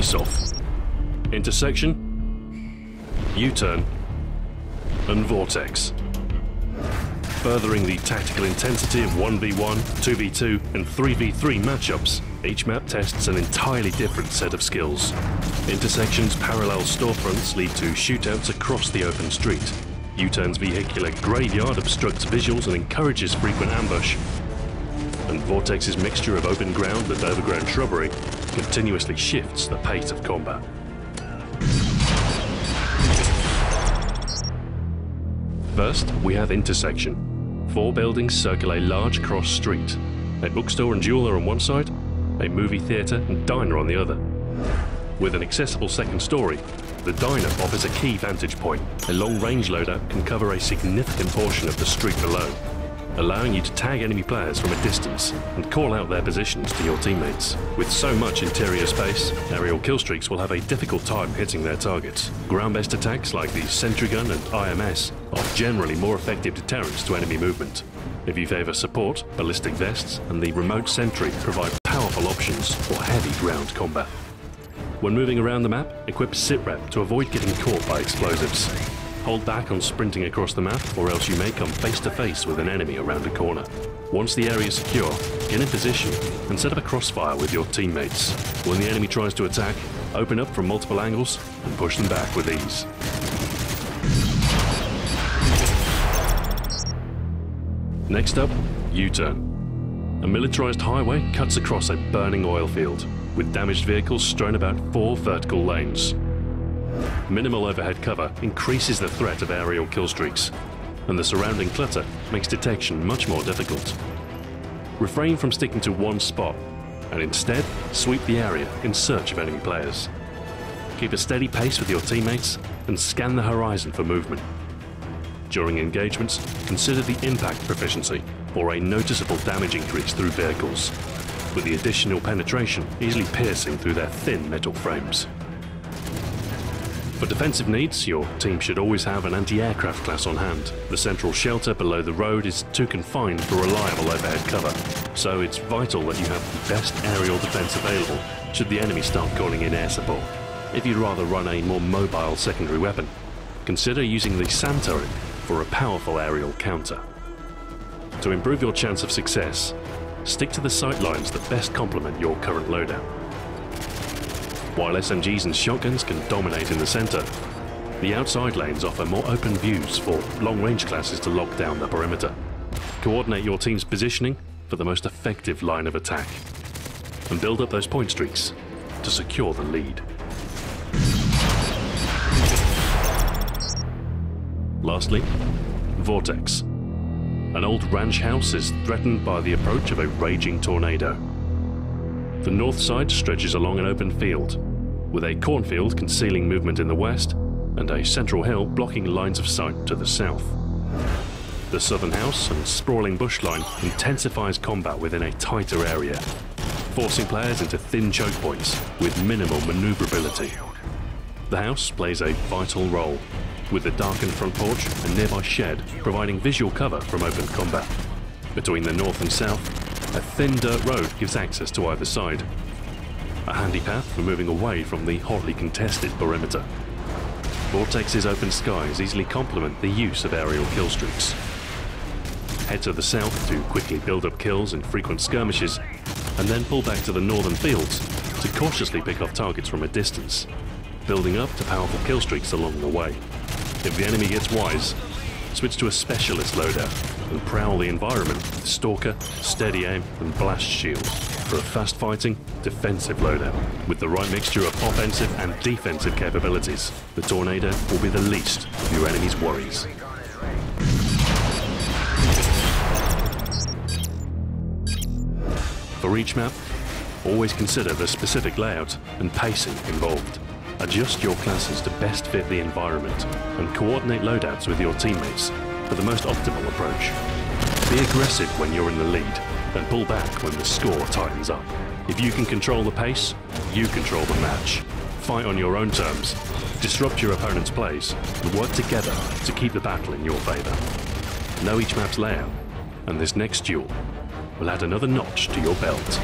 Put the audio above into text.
face-off, intersection, U-turn, and vortex. Furthering the tactical intensity of 1v1, 2v2 and 3v3 matchups, each map tests an entirely different set of skills. Intersections' parallel storefronts lead to shootouts across the open street. U-turn's vehicular graveyard obstructs visuals and encourages frequent ambush. And Vortex's mixture of open ground and overgrown shrubbery continuously shifts the pace of combat. First, we have intersection. 4 buildings circle a large cross street. A bookstore and jeweler on one side, a movie theatre and diner on the other. With an accessible second story, the diner offers a key vantage point. A long-range loadout can cover a significant portion of the street below, allowing you to tag enemy players from a distance and call out their positions to your teammates. With so much interior space, aerial killstreaks will have a difficult time hitting their targets. Ground-based attacks like the sentry gun and IMS are generally more effective deterrents to enemy movement. If you favour support, ballistic vests and the remote sentry provide powerful options for heavy ground combat. When moving around the map, equip sitrep to avoid getting caught by explosives. Hold back on sprinting across the map, or else you may come face to face with an enemy around a corner. Once the area is secure, get in position and set up a crossfire with your teammates. When the enemy tries to attack, open up from multiple angles and push them back with ease. Next up, U-turn. A militarized highway cuts across a burning oil field, with damaged vehicles strewn about 4 vertical lanes. Minimal overhead cover increases the threat of aerial killstreaks, and the surrounding clutter makes detection much more difficult. Refrain from sticking to one spot, and instead sweep the area in search of enemy players. Keep a steady pace with your teammates and scan the horizon for movement. During engagements, consider the impact proficiency, or a noticeable damage increase through vehicles, with the additional penetration easily piercing through their thin metal frames. For defensive needs, your team should always have an anti-aircraft class on hand. The central shelter below the road is too confined for reliable overhead cover, so it's vital that you have the best aerial defense available should the enemy start calling in air support. If you'd rather run a more mobile secondary weapon, consider using the SAM turret for a powerful aerial counter. To improve your chance of success, stick to the sight lines that best complement your current loadout. While SMGs and shotguns can dominate in the center, the outside lanes offer more open views for long-range classes to lock down the perimeter. Coordinate your team's positioning for the most effective line of attack, and build up those point streaks to secure the lead. Lastly, Vortex. An old ranch house is threatened by the approach of a raging tornado. The north side stretches along an open field, with a cornfield concealing movement in the west and a central hill blocking lines of sight to the south. The southern house and sprawling bush line intensifies combat within a tighter area, forcing players into thin choke points with minimal maneuverability. The house plays a vital role, with the darkened front porch and nearby shed providing visual cover from open combat. Between the north and south, a thin dirt road gives access to either side, a handy path for moving away from the hotly contested perimeter. Vortex's open skies easily complement the use of aerial killstreaks. Head to the south to quickly build up kills in frequent skirmishes, and then pull back to the northern fields to cautiously pick off targets from a distance, building up to powerful killstreaks along the way. If the enemy gets wise, switch to a specialist loadout and prowl the environment with Stalker, Steady Aim and Blast Shield for a fast-fighting, defensive loadout. With the right mixture of offensive and defensive capabilities, the Tornado will be the least of your enemy's worries. For each map, always consider the specific layout and pacing involved. Adjust your classes to best fit the environment and coordinate loadouts with your teammates for the most optimal approach. Be aggressive when you're in the lead and pull back when the score tightens up. If you can control the pace, you control the match. Fight on your own terms, disrupt your opponent's plays, and work together to keep the battle in your favour. Know each map's layout, and this next duel will add another notch to your belt.